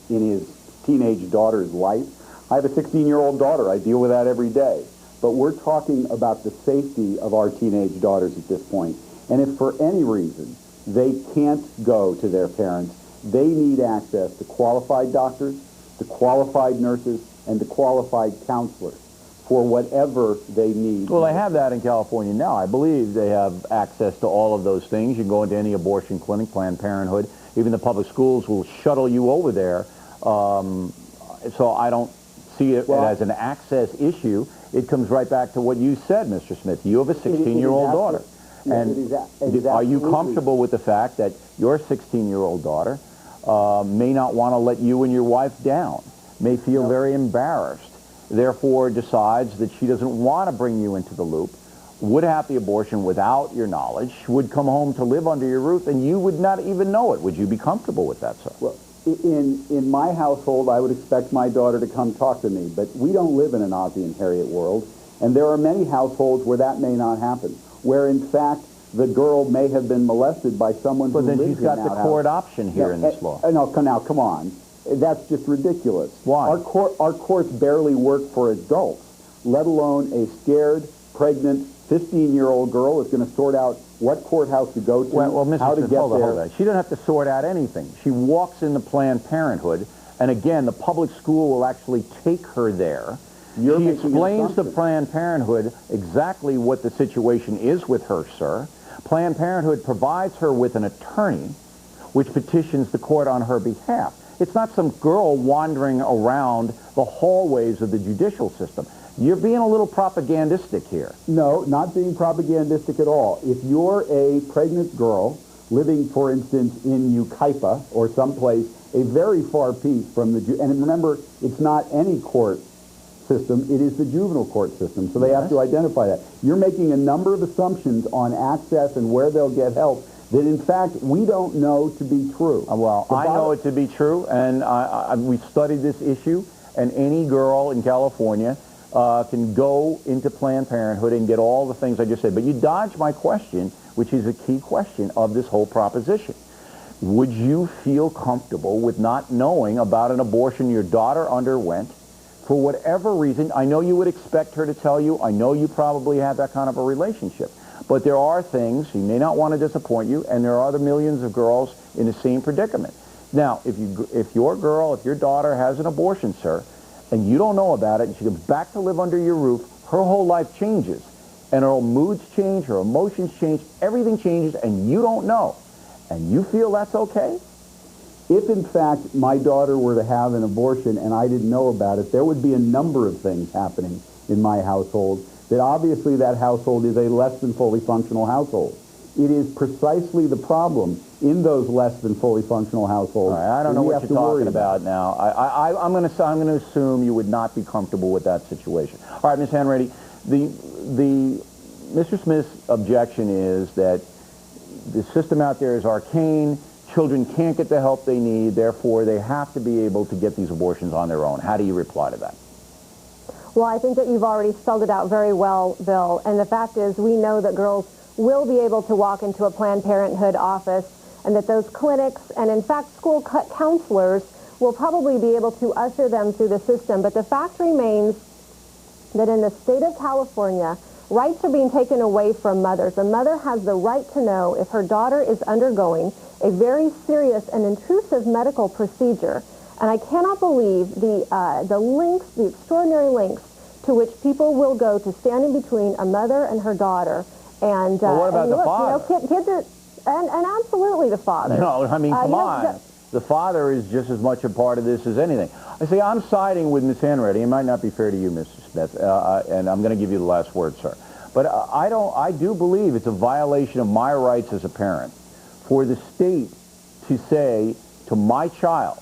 teenage daughter's life. I have a 16-year-old daughter. I deal with that every day. but we're talking about the safety of our teenage daughters at this point. And if for any reason they can't go to their parents, they need access to qualified doctors, to qualified nurses, and to qualified counselors for whatever they need. Well, they have that in California now. I believe they have access to all of those things. You can go into any abortion clinic, Planned Parenthood. Even the public schools will shuttle you over there. So I don't see it as an access issue. It comes right back to what you said, Mr. Smith. You have a 16-year-old daughter. And are you comfortable with the fact that your 16-year-old daughter may not want to let you and your wife down, may feel very embarrassed, therefore decides that she doesn't want to bring you into the loop, would have the abortion without your knowledge, would come home to live under your roof, and you would not even know it? Would you be comfortable with that, sir? Well, in my household, I would expect my daughter to come talk to me, but we don't live in an Ozzie and Harriet world, and there are many households where that may not happen, where in fact the girl may have been molested by someone who lives in that house. But then she's got the court option here in this law. No, now, come on. That's just ridiculous. Why? Our courts barely work for adults, let alone a scared, pregnant, 15-year-old girl is going to sort out what courthouse to go to, how to get there. Hold on. She doesn't have to sort out anything. She walks into Planned Parenthood, and again, the public school will actually take her there. She explains to Planned Parenthood exactly what the situation is with her, sir. Planned Parenthood provides her with an attorney, which petitions the court on her behalf. It's not some girl wandering around the hallways of the judicial system. You're being a little propagandistic here. No, not being propagandistic at all. If you're a pregnant girl living, for instance, in Yucaipa or someplace, a very far piece from the... And remember, it's not any court system, it is the juvenile court system, so they have to identify that. You're making a number of assumptions on access and where they'll get help that, in fact, we don't know to be true. Well, I know it to be true, and we've studied this issue, and any girl in California can go into Planned Parenthood and get all the things I just said. But you dodged my question, which is a key question of this whole proposition. Would you feel comfortable with not knowing about an abortion your daughter underwent for whatever reason? I know you would expect her to tell you. I know you probably have that kind of a relationship. But there are things, she may not want to disappoint you, and there are other millions of girls in the same predicament. Now, if your daughter has an abortion, sir, and you don't know about it, and she comes back to live under your roof, her whole life changes. And her moods change, her emotions change, everything changes, and you don't know. And you feel that's okay? If, in fact, my daughter were to have an abortion and I didn't know about it, there would be a number of things happening in my household that obviously that household is a less than fully functional household. It is precisely the problem in those less than fully functional households. All right, I don't know what you're talking about now. I'm going to assume you would not be comfortable with that situation. All right, Ms. Hanratty, Mr. Smith's objection is that the system out there is arcane. Children can't get the help they need. Therefore, they have to be able to get these abortions on their own. How do you reply to that? Well, I think that you've already spelled it out very well, Bill. And the fact is, we know that girls will be able to walk into a Planned Parenthood office, and that those clinics and, in fact, school counselors will probably be able to usher them through the system. But the fact remains that in the state of California, rights are being taken away from mothers. A mother has the right to know if her daughter is undergoing a very serious and intrusive medical procedure. And I cannot believe the extraordinary lengths to which people will go to stand in between a mother and her daughter. And well, what about the father? You know, kids are, and absolutely the father. No, I mean, come on. The father is just as much a part of this as anything. I say I'm siding with Ms. Hanratty. It might not be fair to you, Mr. Smith, and I'm going to give you the last word, sir. But I do believe it's a violation of my rights as a parent for the state to say to my child,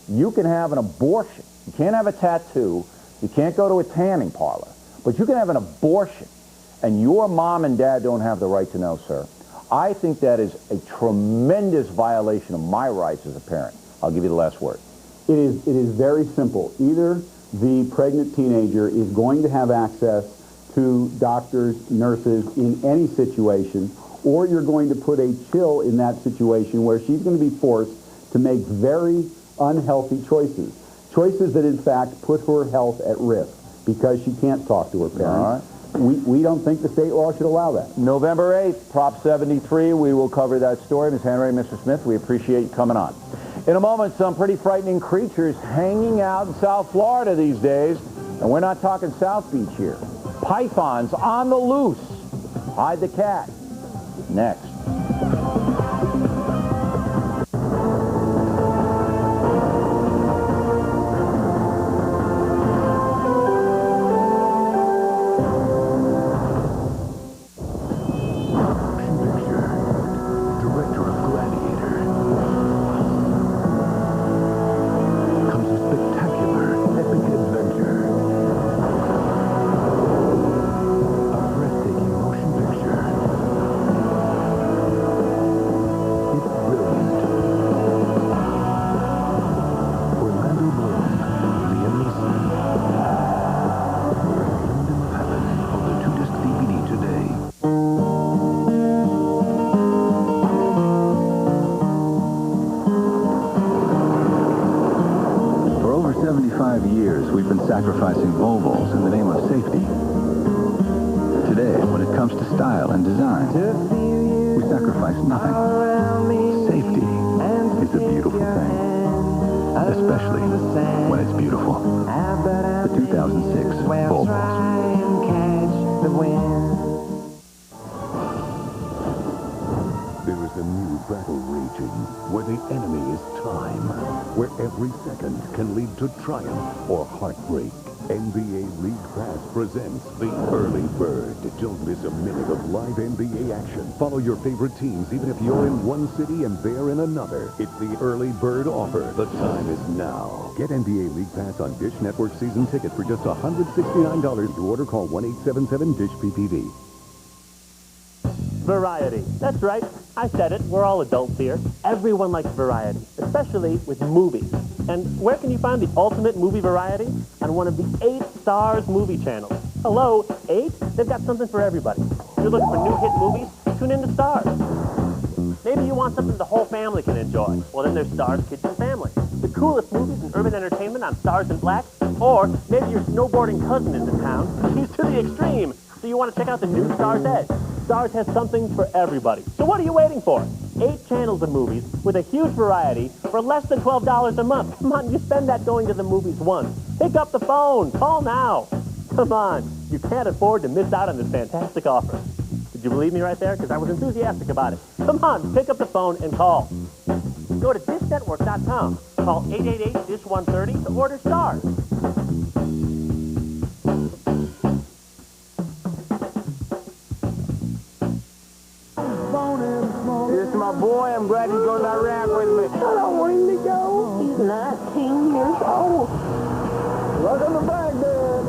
you can have an abortion. You can't have a tattoo. You can't go to a tanning parlor. But you can have an abortion, and your mom and dad don't have the right to know, sir. I think that is a tremendous violation of my rights as a parent. I'll give you the last word. It is very simple. Either the pregnant teenager is going to have access to doctors, nurses in any situation, or you're going to put a chill in that situation where she's going to be forced to make very unhealthy choices. Choices that, in fact, put her health at risk. because she can't talk to her parents. All right. We don't think the state law should allow that. November 8th, Prop 73. We will cover that story. Ms. Henry, Mr. Smith, we appreciate you coming on. In a moment, some pretty frightening creatures hanging out in South Florida these days. And we're not talking South Beach here. Pythons on the loose. Hide the cat. Next. Sacrificing ovals in the name of safety. Today, when it comes to style and design, we sacrifice nothing. Safety is a beautiful thing, especially when it's beautiful. The 2006 Volvo. There is a new battle raging where the enemy is time, where every second can lead to triumph or heartbreak. NBA League Pass presents the Early Bird. Don't miss a minute of live NBA action. Follow your favorite teams even if you're in one city and they're in another. It's the Early Bird offer. The time is now. Get NBA League Pass on Dish Network season ticket for just $169. To order, call 1-877-DISH-PPV. Variety. That's right. I said it. We're all adults here. Everyone likes variety, especially with movies. And where can you find the ultimate movie variety? On one of the 8 Stars movie channels. Hello, 8? They've got something for everybody. If you're looking for new hit movies, tune in to Stars. Maybe you want something the whole family can enjoy. Well, then there's Stars Kids and Family. The coolest movies in urban entertainment on Stars and Black. Or maybe your snowboarding cousin is in town. He's to the extreme. So you want to check out the new Stars Edge. Stars has something for everybody. So what are you waiting for? 8 channels of movies with a huge variety for less than $12 a month. Come on, you spend that going to the movies once. Pick up the phone. Call now. Come on. You can't afford to miss out on this fantastic offer. Did you believe me right there? Because I was enthusiastic about it. Come on, pick up the phone and call. Go to DishNetwork.com. Call 888-DISH-130 to order Stars. This is my boy. I'm glad he's going to Iraq with me. I don't want him to go. He's 19 years old. Welcome to Baghdad.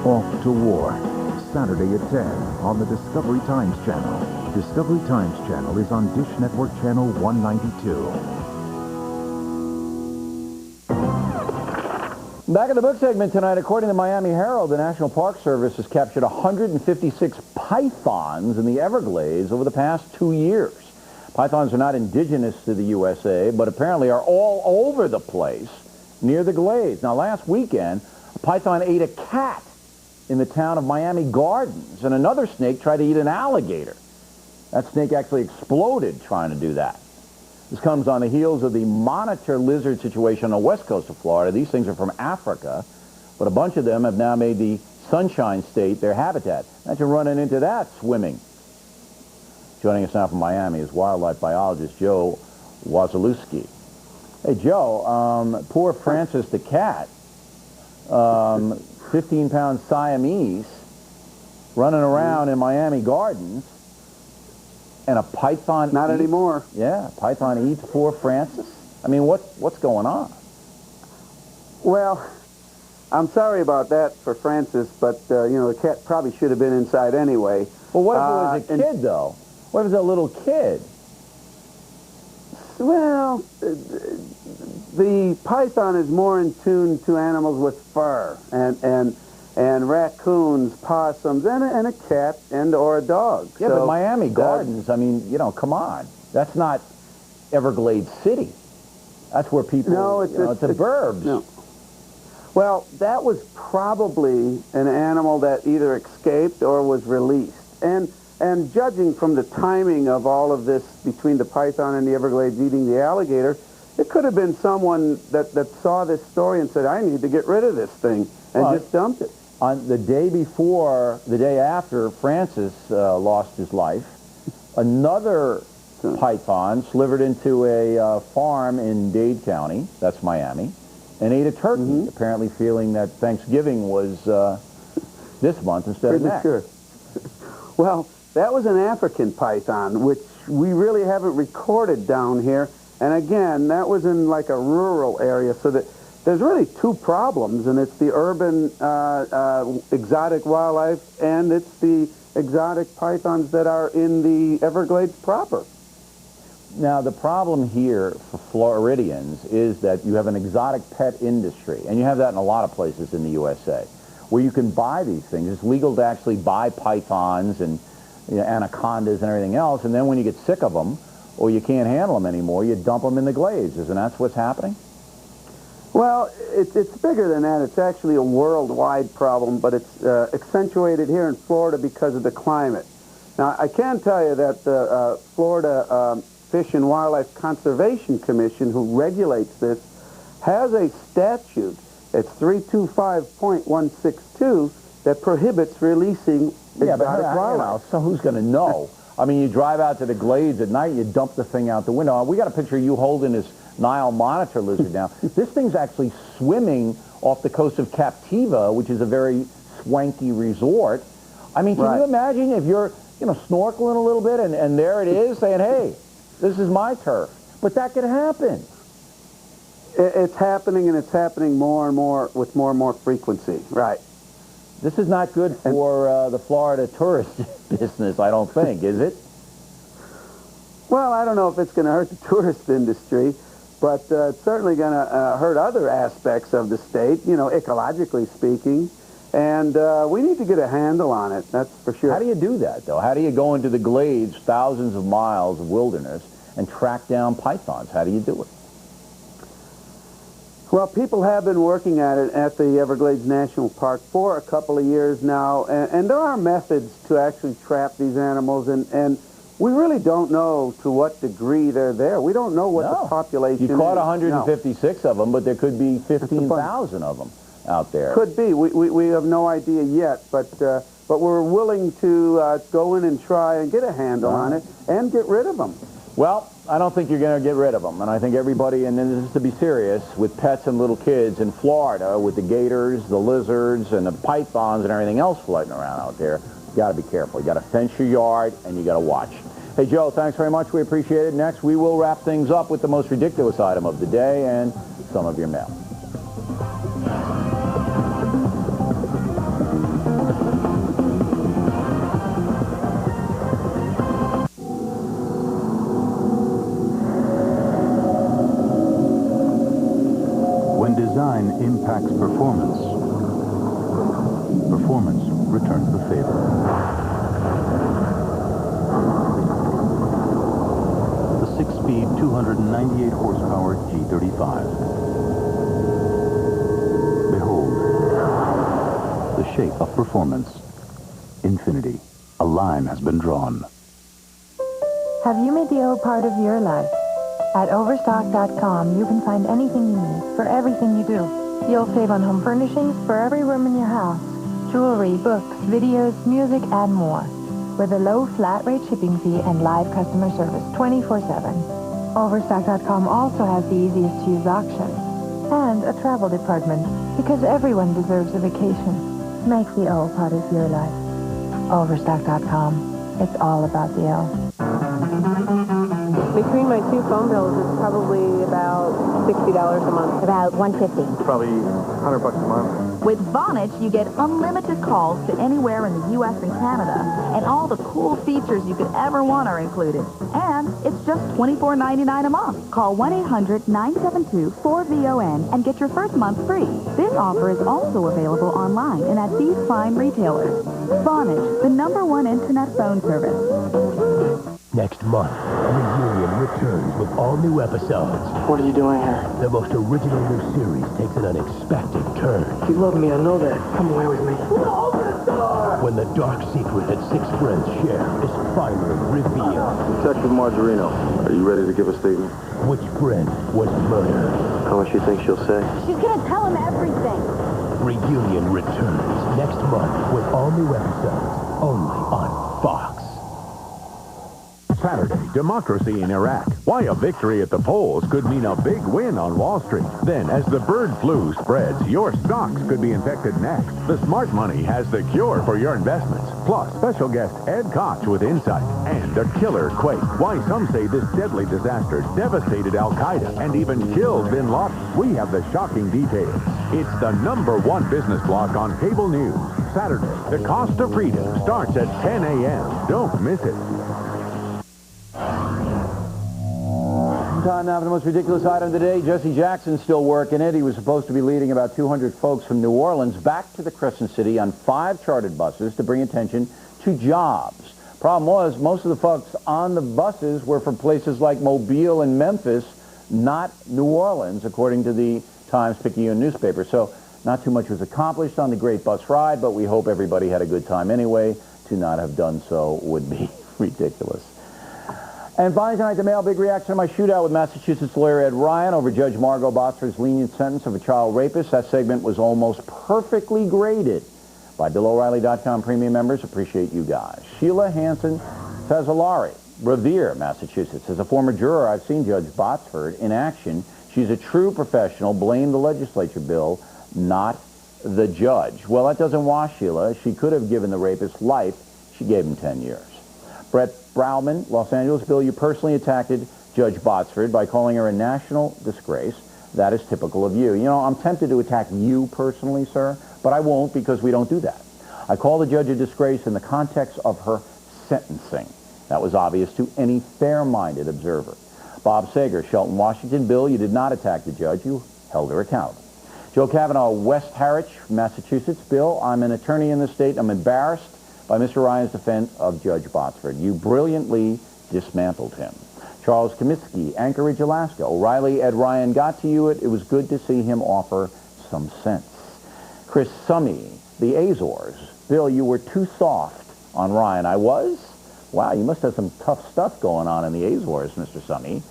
Off to War, Saturday at 10 on the Discovery Times Channel. Discovery Times Channel is on Dish Network Channel 192. Back in the book segment tonight, according to the Miami Herald, the National Park Service has captured 156 pythons in the Everglades over the past 2 years. Pythons are not indigenous to the USA, but apparently are all over the place near the Glades. Now, last weekend, a python ate a cat in the town of Miami Gardens, and another snake tried to eat an alligator. That snake actually exploded trying to do that. This comes on the heels of the monitor lizard situation on the west coast of Florida. These things are from Africa, but a bunch of them have now made the Sunshine State their habitat. Imagine running into that swimming. Joining us now from Miami is wildlife biologist Joe Wazalewski. Hey, Joe, poor Francis the cat, 15-pound Siamese, running around in Miami Gardens, and a python Not anymore. Yeah, python eats poor Francis. I mean, what's going on? Well, I'm sorry about that for Francis, but, you know, the cat probably should have been inside anyway. Well, what if it was a kid, though? What if it was a little kid? Well, the python is more in tune to animals with fur, and and raccoons, possums, and a cat and or a dog. Yeah, but Miami Gardens, I mean, you know, come on. That's not Everglades City. That's where people, no, it's the burbs. No. Well, that was probably an animal that either escaped or was released. And judging from the timing of all of this between the python and the Everglades eating the alligator, it could have been someone that saw this story and said, I need to get rid of this thing, and just dumped it. On the day after Francis lost his life, another python slivered into a farm in Dade County, that's Miami, and ate a turkey, apparently feeling that Thanksgiving was this month instead of next. Sure. Well, that was an African python, which we really haven't recorded down here. And again, that was in like a rural area, so that there's really two problems, and it's the urban exotic wildlife, and it's the exotic pythons that are in the Everglades proper. Now, the problem here for Floridians is that you have an exotic pet industry, and you have that in a lot of places in the USA, where you can buy these things. It's legal to actually buy pythons and anacondas and everything else, and then when you get sick of them, or you can't handle them anymore, you dump them in the glades. Isn't that what's happening? Well, it's bigger than that. It's actually a worldwide problem, but it's accentuated here in Florida because of the climate. Now, I can tell you that the Florida Fish and Wildlife Conservation Commission, who regulates this, has a statute. It's 325.162 that prohibits releasing exotic wildlife. So who's going to know? I mean, you drive out to the glades at night, you dump the thing out the window. We got a picture of you holding this Nile monitor lizard now. This thing's actually swimming off the coast of Captiva, which is a very swanky resort. I mean, can you imagine if you're, snorkeling a little bit and there it is saying, hey, this is my turf. But that could happen. It's happening, and it's happening more and more with more and more frequency. Right. This is not good for the Florida tourist business, I don't think, is it? Well, I don't know if it's going to hurt the tourist industry, but it's certainly going to hurt other aspects of the state, ecologically speaking. And we need to get a handle on it, that's for sure. How do you do that, though? How do you go into the glades, thousands of miles of wilderness, and track down pythons? How do you do it? Well, people have been working at it at the Everglades National Park for a couple of years now, and there are methods to actually trap these animals, and we really don't know to what degree they're there. We don't know what the population is. You caught 156 of them, but there could be 15,000 of them out there. Could be. We have no idea yet, but we're willing to go in and try and get a handle on it and get rid of them. Well, I don't think you're going to get rid of them, and I think everybody, and this is to be serious, with pets and little kids in Florida, with the gators, the lizards, and the pythons and everything else floating around out there, you got to be careful. You got to fence your yard, and you got to watch. Hey, Joe, thanks very much. We appreciate it. Next, we will wrap things up with the most ridiculous item of the day and some of your mail. Design impacts performance. Performance returns the favor. The 6-speed, 298 horsepower G35. Behold, the shape of performance. Infinity. A line has been drawn. Have you made the O part of your life? At Overstock.com, you can find anything you need for everything you do. You'll save on home furnishings for every room in your house. Jewelry, books, videos, music, and more. With a low flat rate shipping fee and live customer service 24/7. Overstock.com also has the easiest to use auctions and a travel department because everyone deserves a vacation. Make the O part of your life. Overstock.com. It's all about the O. Between my two phone bills, it's probably about $60 a month. About $150. Probably $100 a month. With Vonage, you get unlimited calls to anywhere in the U.S. and Canada, and all the cool features you could ever want are included. And it's just $24.99 a month. Call 1-800-972-4VON and get your first month free. This offer is also available online and at these fine retailers. Vonage, the #1 internet phone service. Next month, Reunion returns with all new episodes. What are you doing here? The most original new series takes an unexpected turn. You love me, I know that. Come away with me. Open the door! When the dark secret that 6 friends share is finally revealed. Detective Margarino, are you ready to give a statement? Which friend was murdered? How much you think she'll say? She's gonna tell him everything. Reunion returns next month with all new episodes only on Fox. Saturday, democracy in Iraq. Why a victory at the polls could mean a big win on Wall Street. Then, as the bird flu spreads, your stocks could be infected next. The Smart Money has the cure for your investments. Plus, special guest Ed Koch with insight. And a killer quake. Why some say this deadly disaster devastated Al-Qaeda and even killed bin Laden. We have the shocking details. It's the #1 business block on cable news. Saturday, the cost of freedom starts at 10 a.m. Don't miss it. Time now for the most ridiculous item today. Jesse Jackson's still working it. He was supposed to be leading about 200 folks from New Orleans back to the Crescent City on 5 chartered buses to bring attention to jobs. Problem was, most of the folks on the buses were from places like Mobile and Memphis, not New Orleans, according to the Times-Picayune newspaper. So not too much was accomplished on the great bus ride, but we hope everybody had a good time anyway. To not have done so would be ridiculous. And finally tonight, the Mail, big reaction to my shootout with Massachusetts lawyer Ed Ryan over Judge Margot Botsford's lenient sentence of a child rapist. That segment was almost perfectly graded by BillO'Reilly.com premium members. Appreciate you guys. Sheila Hansen Fazzolari, Revere, Massachusetts. As a former juror, I've seen Judge Botsford in action. She's a true professional. Blame the legislature, Bill, not the judge. Well, that doesn't wash Sheila. She could have given the rapist life. She gave him 10 years. Brett Brauman, Los Angeles. Bill, you personally attacked Judge Botsford by calling her a national disgrace. That is typical of you. You know, I'm tempted to attack you personally, sir, but I won't because we don't do that. I call the judge a disgrace in the context of her sentencing. That was obvious to any fair-minded observer. Bob Sager, Shelton, Washington. Bill, you did not attack the judge. You held her accountable. Joe Kavanaugh, West Harwich, Massachusetts. Bill, I'm an attorney in the state. I'm embarrassed by Mr. Ryan's defense of Judge Botsford. You brilliantly dismantled him. Charles Comiskey, Anchorage, Alaska. O'Reilly, Ed Ryan got to you. It was good to see him offer some sense. Chris Summy, the Azores. Bill, you were too soft on Ryan. I was? Wow, you must have some tough stuff going on in the Azores, Mr. Summy.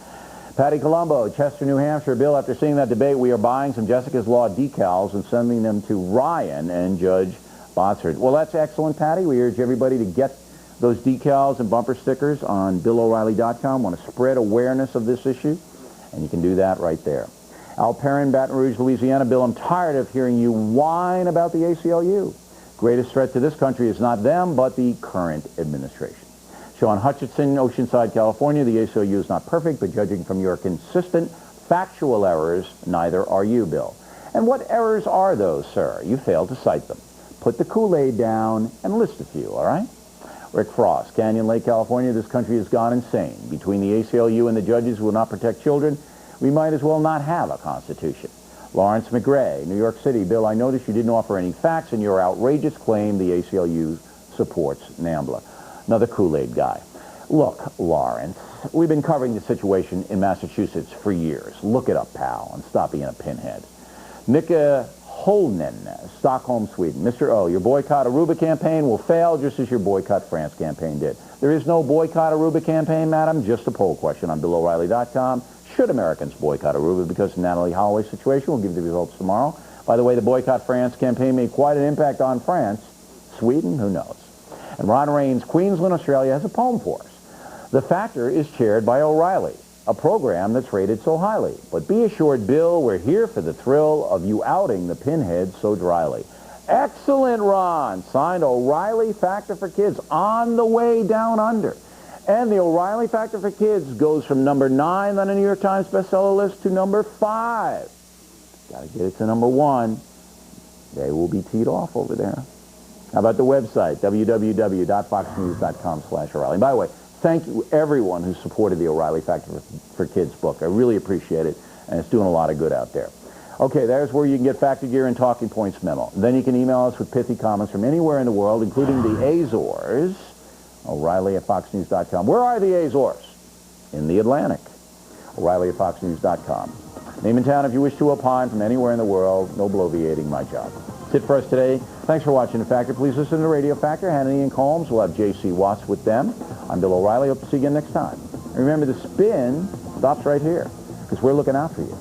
Patty Colombo, Chester, New Hampshire. Bill, after seeing that debate, we are buying some Jessica's Law decals and sending them to Ryan and Judge Botsford. Well, that's excellent, Patty. We urge everybody to get those decals and bumper stickers on BillO'Reilly.com. Want to spread awareness of this issue, and you can do that right there. Al Perrin, Baton Rouge, Louisiana. Bill, I'm tired of hearing you whine about the ACLU. Greatest threat to this country is not them, but the current administration. Sean Hutchinson, Oceanside, California. The ACLU is not perfect, but judging from your consistent factual errors, neither are you, Bill. And what errors are those, sir? You failed to cite them. Put the Kool-Aid down and list a few, all right? Rick Frost, Canyon Lake, California. This country has gone insane. Between the ACLU and the judges who will not protect children, we might as well not have a constitution. Lawrence McGray, New York City. Bill, I noticed you didn't offer any facts in your outrageous claim the ACLU supports NAMBLA. Another Kool-Aid guy. Look, Lawrence, we've been covering the situation in Massachusetts for years. Look it up, pal, and stop being a pinhead. Mika Holnen, Stockholm, Sweden. Mr. O, your boycott Aruba campaign will fail just as your boycott France campaign did. There is no boycott Aruba campaign, madam. Just a poll question on BillO'Reilly.com. Should Americans boycott Aruba because of Natalie Holloway's situation? We'll give you the results tomorrow. By the way, the boycott France campaign made quite an impact on France. Sweden, who knows? And Ron Raines, Queensland, Australia, has a poem for us. The Factor is chaired by O'Reilly, a program that's rated so highly. But be assured, Bill, we're here for the thrill of you outing the pinhead so dryly. Excellent, Ron. Signed, O'Reilly Factor for Kids, on the way down under. And the O'Reilly Factor for Kids goes from number 9 on the New York Times bestseller list to number 5. Got to get it to number 1. They will be teed off over there. How about the website, www.foxnews.com/O'Reilly. By the way, thank you everyone who supported the O'Reilly Factor for Kids book. I really appreciate it, and it's doing a lot of good out there. Okay, there's where you can get Factor Gear and Talking Points Memo. Then you can email us with pithy comments from anywhere in the world, including the Azores. O'Reilly at foxnews.com. Where are the Azores? In the Atlantic. O'Reilly at foxnews.com. Name and town if you wish to opine from anywhere in the world. No bloviating, my job. That's it for us today. Thanks for watching The Factor. Please listen to Radio Factor. Hannity and Combs. We'll have J.C. Watts with them. I'm Bill O'Reilly. Hope to see you again next time. And remember, the spin stops right here, because we're looking out for you.